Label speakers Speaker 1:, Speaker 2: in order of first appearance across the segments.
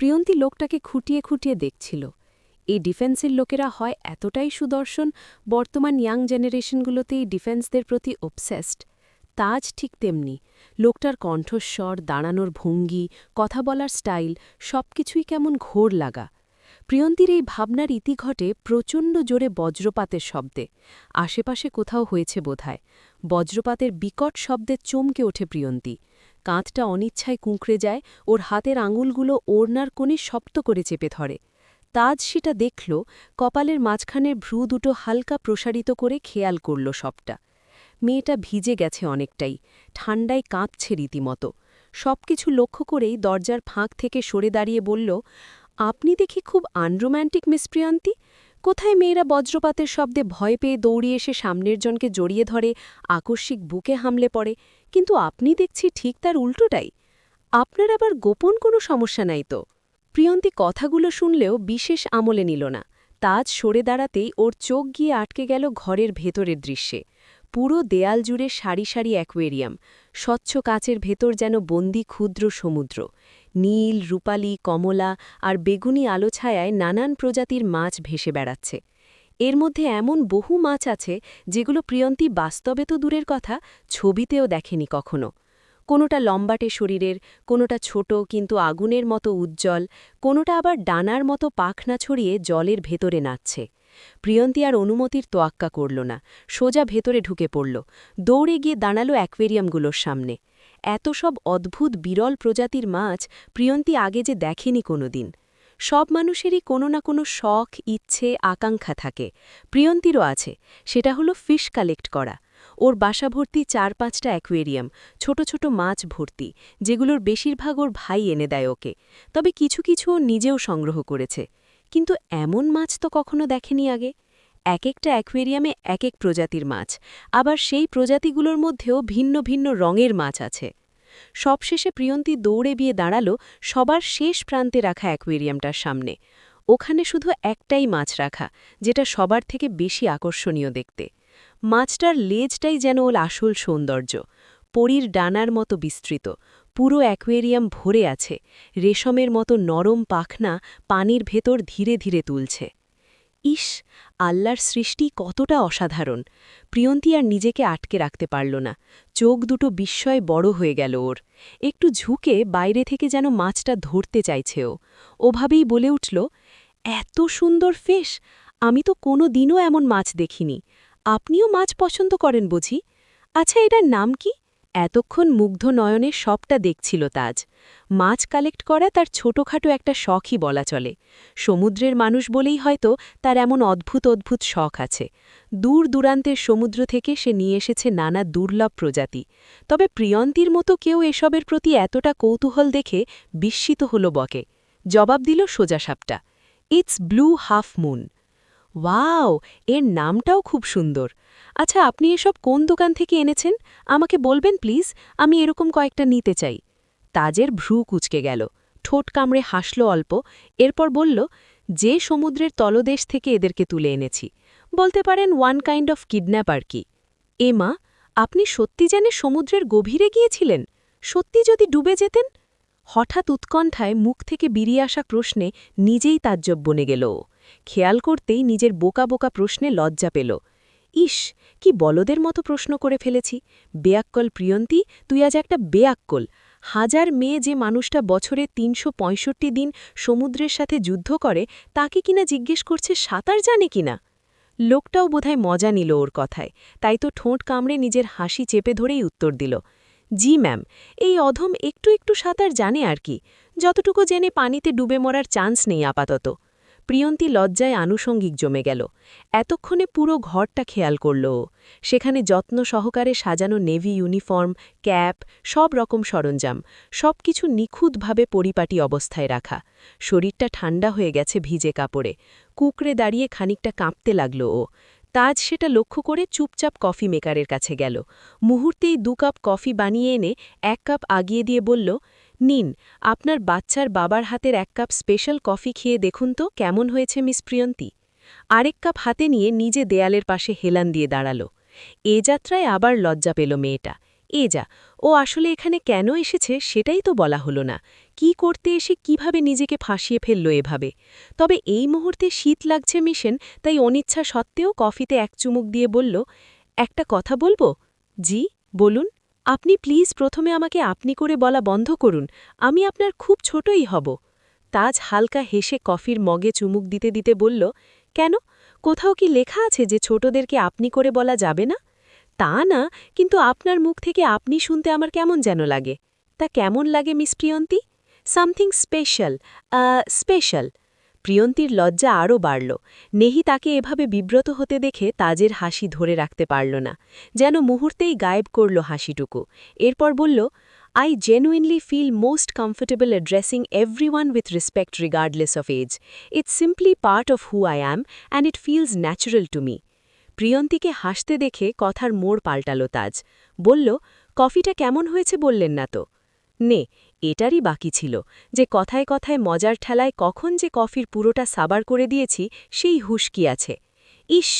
Speaker 1: প্রিয়ন্তী লোকটাকে খুঁটিয়ে খুঁটিয়ে দেখছিল। এই ডিফেন্সের লোকেরা হয় এতটাই সুদর্শন, বর্তমান ইয়াং জেনারেশনগুলোতে এই ডিফেন্সদের প্রতি অবসেসড। তাজ ঠিক তেমনি। লোকটার কণ্ঠস্বর, দাঁড়ানোর ভঙ্গি, কথা বলার স্টাইল সবকিছুই কেমন ঘোর লাগা। প্রিয়ন্তীর এই ভাবনার ইতি ঘটে প্রচণ্ড জোরে বজ্রপাতের শব্দে। আশেপাশে কোথাও হয়েছে বোধহয়। বজ্রপাতের বিকট শব্দে চমকে ওঠে প্রিয়ন্তী। কাঁধটা অনিচ্ছায় কুঁকড়ে যায়, ওর হাতের আঙুলগুলো ওড়নার কোণে শক্ত করে চেপে ধরে। তাজ সেটা দেখল, কপালের মাঝখানের ভ্রু দুটো হালকা প্রসারিত করে খেয়াল করল সবটা। মেয়েটা ভিজে গেছে অনেকটাই, ঠান্ডায় কাঁপছে রীতিমতো। সবকিছু লক্ষ্য করেই দরজার ফাঁক থেকে সরে দাঁড়িয়ে বলল, আপনি দেখি খুব আনরোম্যান্টিক মিস প্রিয়ন্তী। কোথায় মেয়েরা বজ্রপাতের শব্দে ভয় পেয়ে দৌড়িয়ে এসে সামনের জনকে জড়িয়ে ধরে, আকস্মিক বুকে হামলে পড়ে, কিন্তু আপনি দেখছি ঠিক তার উল্টোটাই। আপনার আবার গোপন কোনো সমস্যা নাই তো? প্রিয়ন্তী কথাগুলো শুনলেও বিশেষ আমলে নিল না। তাজ সরে দাঁড়াতেই ওর চোখ গিয়ে আটকে গেল ঘরের ভেতরের দৃশ্যে। পুরো দেয়াল জুড়ে সারি সারি অ্যাকোয়ারিয়াম, স্বচ্ছ কাচের ভেতর যেন বন্দি ক্ষুদ্র সমুদ্র। নীল, রূপালি, কমলা আর বেগুনি আলো ছায়ায় নানান প্রজাতির মাছ ভেসে বেড়াচ্ছে। এর মধ্যে এমন বহু মাছ আছে যেগুলো প্রিয়ন্তী বাস্তবে তো দূরের কথা, ছবিতেও দেখেনি কখনো। কোনোটা লম্বাটে শরীরের, কোনোটা ছোট কিন্তু আগুনের মতো উজ্জ্বল, কোনোটা আবার ডানার মতো পাখনা ছড়িয়ে জলের ভেতরে নাচছে। প্রিয়ন্তী আর অনুমতির তোয়াক্কা করল না, সোজা ভেতরে ঢুকে পড়ল। দৌড়ে গিয়ে দাঁড়ালো অ্যাকোয়ারিয়ামগুলোর সামনে। এত সব অদ্ভুত বিরল প্রজাতির মাছ প্রিয়ন্তী আগে যে দেখেনি কোনোদিন। সব মানুষেরই কোনো না কোনো শখ, ইচ্ছে, আকাঙ্ক্ষা থাকে। প্রিয়ন্তীরও আছে, সেটা হলো ফিশ কালেক্ট করা। ওর বাসা ভর্তি ৪-৫টা অ্যাকোয়ারিয়াম, ছোট ছোট মাছ ভর্তি, যেগুলোর বেশিরভাগ ওর ভাই এনে দেয় ওকে। তবে কিছু কিছু ও নিজেও সংগ্রহ করেছে। কিন্তু এমন মাছ তো কখনো দেখেনি আগে। এক একটা অ্যাকোয়ারিয়ামে এক এক প্রজাতির মাছ, আবার সেই প্রজাতিগুলোর মধ্যেও ভিন্ন ভিন্ন রঙের মাছ আছে। সবশেষে প্রিয়ন্তী দৌড়ে গিয়ে দাঁড়ালো সবার শেষ প্রান্তে রাখা অ্যাকোয়ারিয়ামটার সামনে। ওখানে শুধু একটাই মাছ রাখা, যেটা সবার থেকে বেশি আকর্ষণীয় দেখতে। মাছটার লেজটাই যেন ওর আসল সৌন্দর্য। পরীর ডানার মতো বিস্তৃত, পুরো অ্যাকোয়ারিয়াম ভরে আছে, রেশমের মতো নরম পাখনা পানির ভেতর ধীরে ধীরে তুলছে। ইস, আল্লাহর সৃষ্টি কতটা অসাধারণ! প্রিয়ন্তী আর নিজেকে আটকে রাখতে পারল না। চোখ দুটো বিস্ময়ে বড় হয়ে গেল ওর। একটু ঝুঁকে বাইরে থেকে যেন মাছটা ধরতে চাইছে ও। ওভাবেই বলে উঠল, এত সুন্দর ফিশ! আমি তো কোনো দিনও এমন মাছ দেখিনি। আপনিও মাছ পছন্দ করেন বুঝি? আচ্ছা, এটার নাম কি? এতক্ষণ মুগ্ধ নয়নে সবটা দেখছিল তাজ। মাছ কালেক্ট করা তার ছোটখাটো একটা শখই বলা চলে। সমুদ্রের মানুষ বলেই হয়তো তার এমন অদ্ভুত অদ্ভুত শখ আছে। দূর দূরান্তের সমুদ্র থেকে সে নিয়ে এসেছে নানা দুর্লভ প্রজাতি। তবে প্রিয়ন্তীর মতো কেউ এসবের প্রতি এতটা কৌতূহল দেখে বিস্মিত হল বকে। জবাব দিল সোজাসাপটা, it's blue half moon. Wow, এর নামটাও খুব সুন্দর। আচ্ছা, আপনি এসব কোন দোকান থেকে এনেছেন? আমাকে বলবেন প্লিজ, আমি এরকম কয়েকটা নিতে চাই। তাজের ভ্রু কুঁচকে গেল, ঠোঁট কামড়ে হাসল অল্প, এরপর বলল, যে সমুদ্রের তলদেশ থেকে এদেরকে তুলে এনেছি। বলতে পারেন ওয়ান কাইন্ড অফ কিডন্যাপ আর কি। এ মা, আপনি সত্যি জেনে সমুদ্রের গভীরে গিয়েছিলেন? সত্যি যদি ডুবে যেতেন? হঠাৎ উৎকণ্ঠায় মুখ থেকে বেরিয়ে আসা প্রশ্নে নিজেই তাজ্জব বনে গেল ও। খেয়াল করতেই নিজের বোকা বোকা প্রশ্নে লজ্জা পেল। ইস, কি বলদের মতো প্রশ্ন করে ফেলেছি। বেয়াক্কল প্রিয়ন্তী, তুই আজ একটা বেয়াক্কল। হাজার মেয়ে যে মানুষটা বছরে ৩৬৫ দিন সমুদ্রের সাথে যুদ্ধ করে, তাকে কিনা জিজ্ঞেস করছে সাঁতার জানে কিনা। লোকটাও বোধহয় মজা নিল ওর কথায়, তাই তো ঠোঁট কামড়ে নিজের হাসি চেপে ধরেই উত্তর দিল, জি ম্যাম, এই অধম একটু একটু সাঁতার জানে আর কি, যতটুকু জেনে পানিতে ডুবে মরার চান্স নেই আপাতত। প্রিয়ন্তী লজ্জায় আনুষঙ্গিক জমে গেল। এতক্ষণে পুরো ঘরটা খেয়াল করল ও। সেখানে যত্ন সহকারে সাজানো নেভি ইউনিফর্ম, ক্যাপ, সব রকম সরঞ্জাম, সবকিছু নিখুঁতভাবে পরিপাটি অবস্থায় রাখা। শরীরটা ঠান্ডা হয়ে গেছে ভিজে কাপড়ে। কুকড়ে দাঁড়িয়ে খানিকটা কাঁপতে লাগল ও। তাজ সেটা লক্ষ্য করে চুপচাপ কফি মেকারের কাছে গেল। মুহূর্তেই ২ কাপ কফি বানিয়ে এনে ১ কাপ আগিয়ে দিয়ে বলল, নিন, আপনার বাচ্চার বাবার হাতের ১ কাপ স্পেশাল কফি খেয়ে দেখুন তো কেমন হয়েছে মিস প্রিয়ন্তী। আরেক কাপ হাতে নিয়ে নিজে দেয়ালের পাশে হেলান দিয়ে দাঁড়াল। এ যাত্রায় আবার লজ্জা পেল মেয়েটা। যা, ও আসলে এখানে কেন এসেছে সেটাই তো বলা হলো না। কি করতে এসে কিভাবে নিজেকে ফাঁসিয়ে ফেলল এভাবে। তবে এই মুহূর্তে শীত লাগছে মিশেন, তাই অনিচ্ছা সত্ত্বেও কফিতে এক চুমুক দিয়ে বলল, একটা কথা বলবো? জি, বলুন। আপনি প্লিজ প্রথমে আমাকে আপনি করে বলা বন্ধ করুন, আমি আপনার খুব ছোটই হব। তাজ হালকা হেসে কফির মগে চুমুক দিতে দিতে বলল, কেন, কোথাও কি লেখা আছে যে ছোটদেরকে আপনি করে বলা যাবে না? তা না, কিন্তু আপনার মুখ থেকে আপনি শুনতে আমার কেমন যেন লাগে। তা কেমন লাগে Miss Priyanti? Something special, special. প্রিয়ন্তীর লজ্জা আরও বাড়ল। নেহি তাকে এভাবে বিব্রত হতে দেখে তাজের হাসি ধরে রাখতে পারল না, যেন মুহূর্তেই গায়েব করল হাসিটুকু। এরপর বলল, I genuinely feel most comfortable addressing everyone with respect regardless of age. It's simply part of who I am and it feels natural to me. প্রিয়ন্তীকে হাসতে দেখে কথার মোড় পাল্টালো তাজ। বলল, কফিটা কেমন হয়েছে বললেন না তো? নে, এটারই বাকি ছিল, যে কথায় কথায় মজার ঠেলায় কখন যে কফির পুরোটা সাবার করে দিয়েছি সেই হুঁশ কি আছে। ইস,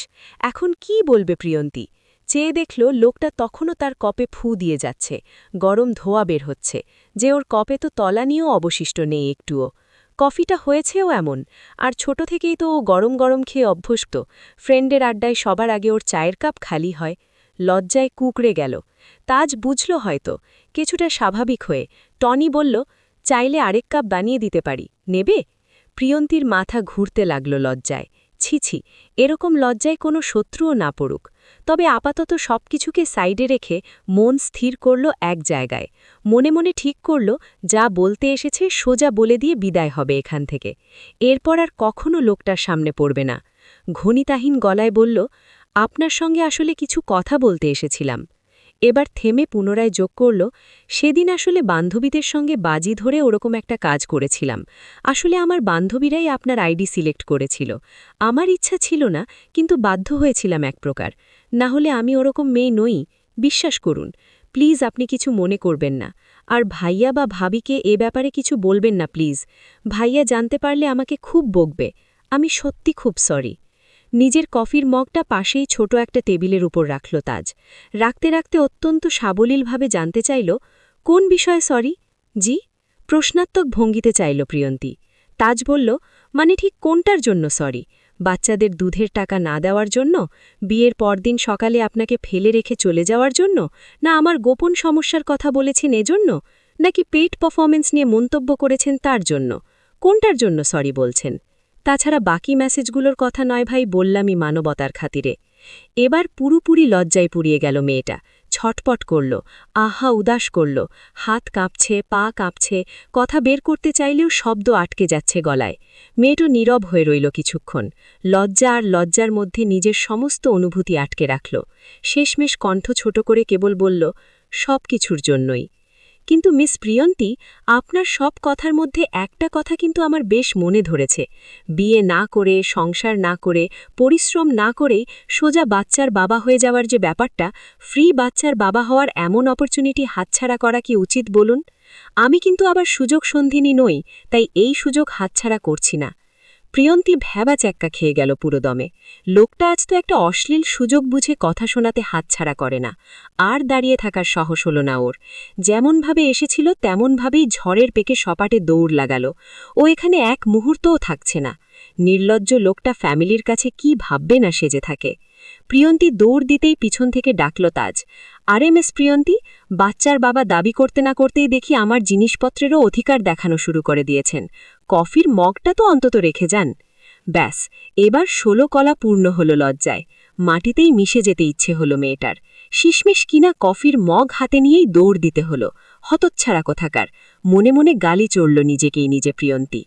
Speaker 1: এখন কি বলবে প্রিয়ন্তী? চেয়ে দেখল লোকটা তখনও তার কপে ফু দিয়ে যাচ্ছে, গরম ধোয়া বের হচ্ছে, যে ওর কপে তো তলানিও অবশিষ্ট নেই একটুও। কফিটা হয়েছেও এমন, আর ছোট থেকেই তো ও গরম গরম খেয়ে অভ্যস্ত। ফ্রেন্ডের আড্ডায় সবার আগে ওর চায়ের কাপ খালি হয়। লজ্জায় কুকড়ে গেল। তাজ বুঝল হয়তো, কিছুটা স্বাভাবিক হয়ে টনি বলল, চাইলে আরেক কাপ বানিয়ে দিতে পারি, নেবে? প্রিয়ন্তীর মাথা ঘুরতে লাগল লজ্জায়। ছি, এরকম লজ্জায় কোনো শত্রুও না পড়ুক। তবে আপাতত সবকিছুকে সাইডে রেখে মন স্থির করল এক জায়গায়। মনে মনে ঠিক করল, যা বলতে এসেছে সোজা বলে দিয়ে বিদায় হবে এখান থেকে। এরপর আর কখনো লোকটার সামনে পড়বে না। ঘনিতাহীন গলায় বলল, আপনার সঙ্গে আসলে কিছু কথা বলতে এসেছিলাম। এবার থেমে পুনরায় যোগ করল, সেদিন আসলে বান্ধবীদের সঙ্গে বাজি ধরে ওরকম একটা কাজ করেছিলাম। আসলে আমার বান্ধবীরাই আপনার আইডি সিলেক্ট করেছিল। আমার ইচ্ছা ছিল না, কিন্তু বাধ্য হয়েছিলাম এক প্রকার। না হলে আমি ওরকম মেয়ে নই, বিশ্বাস করুন। প্লিজ আপনি কিছু মনে করবেন না। আর ভাইয়া বা ভাবিকে এ ব্যাপারে কিছু বলবেন না প্লিজ। ভাইয়া জানতে পারলে আমাকে খুব বকবে। আমি সত্যি খুব সরি। নিজের কফির মগটা পাশেই ছোট একটা টেবিলের উপর রাখল তাজ। রাখতে রাখতে অত্যন্ত সাবলীলভাবে জানতে চাইল, কোন বিষয়ে সরি? জি, প্রশ্নাত্মক ভঙ্গিতে চাইল প্রিয়ন্তী। তাজ বলল, মানে ঠিক কোনটার জন্য সরি? বাচ্চাদের দুধের টাকা না দেওয়ার জন্য? বিয়ের পরদিন সকালে আপনাকে ফেলে রেখে চলে যাওয়ার জন্য? না আমার গোপন সমস্যার কথা বলেছেন এজন্য? নাকি পেট পারফরমেন্স নিয়ে মন্তব্য করেছেন তার জন্য? কোনটার জন্য সরি বলছেন? তাছাড়া বাকি মেসেজগুলোর কথা নয় ভাই, বললামই মানবতার খাতিরে। এবার পুরোপুরি লজ্জায় পুড়িয়ে গেল মেয়েটা। ছটপট করল, আহা উদাস করল, হাত কাঁপছে, পা কাঁপছে, কথা বের করতে চাইলেও শব্দ আটকে যাচ্ছে গলায়। মেয়েটা নীরব হয়ে রইল কিছুক্ষণ, লজ্জা আর লজ্জার মধ্যে নিজের সমস্ত অনুভূতি আটকে রাখল। শেষমেশ কণ্ঠ ছোট করে কেবল বলল, সব কিছুর জন্যই। কিন্তু মিস প্রিয়ন্তী, আপনার সব কথার মধ্যে একটা কথা কিন্তু আমার বেশ মনে ধরেছে। বিয়ে না করে, সংসার না করে, পরিশ্রম না করেই সোজা বাচ্চার বাবা হয়ে যাওয়ার যে ব্যাপারটা, ফ্রি বাচ্চার বাবা হওয়ার এমন অপরচুনিটি হাতছাড়া করা কি উচিত বলুন? আমি কিন্তু আবার সুযোগ সন্ধিনী নই, তাই এই সুযোগ হাতছাড়া করছি না। প্রিয়ন্তী ভ্যাবাচ্যাক্কা খেয়ে গেল পুরোদমে। লোকটা আজ তো একটা অশ্লীল সুযোগ বুঝে কথা শোনাতে হাতছাড়া করে না। আর দাঁড়িয়ে থাকার সাহস হল না ওর। যেমনভাবে এসেছিল তেমনভাবেই ঝড়ের পেকে সপাটে দৌড় লাগাল। ও এখানে এক মুহূর্তও থাকছে না। নির্লজ্জ লোকটা ফ্যামিলির কাছে কি ভাববে না সেজে থাকে। প্রিয়ন্তী দৌড় দিতেই পিছন থেকে ডাকল তাজ, আরে মিস প্রিয়ন্তী, বাচ্চার বাবা দাবি করতে না করতেই দেখি আমার জিনিসপত্রেরও অধিকার দেখানো শুরু করে দিয়েছেন। কফির মগটা তো অন্তত রেখে যান। ব্যাস, এবার 16 কলা পূর্ণ হল লজ্জায়। মাটিতেই মিশে যেতে ইচ্ছে হলো মেয়েটার। শিশমিশ কিনা কফির মগ হাতে নিয়েই দৌড় দিতে হলো। হতচ্ছাড়া কোথাকার। মনে মনে গালি চড়ল নিজেকেই নিজে প্রিয়ন্তী।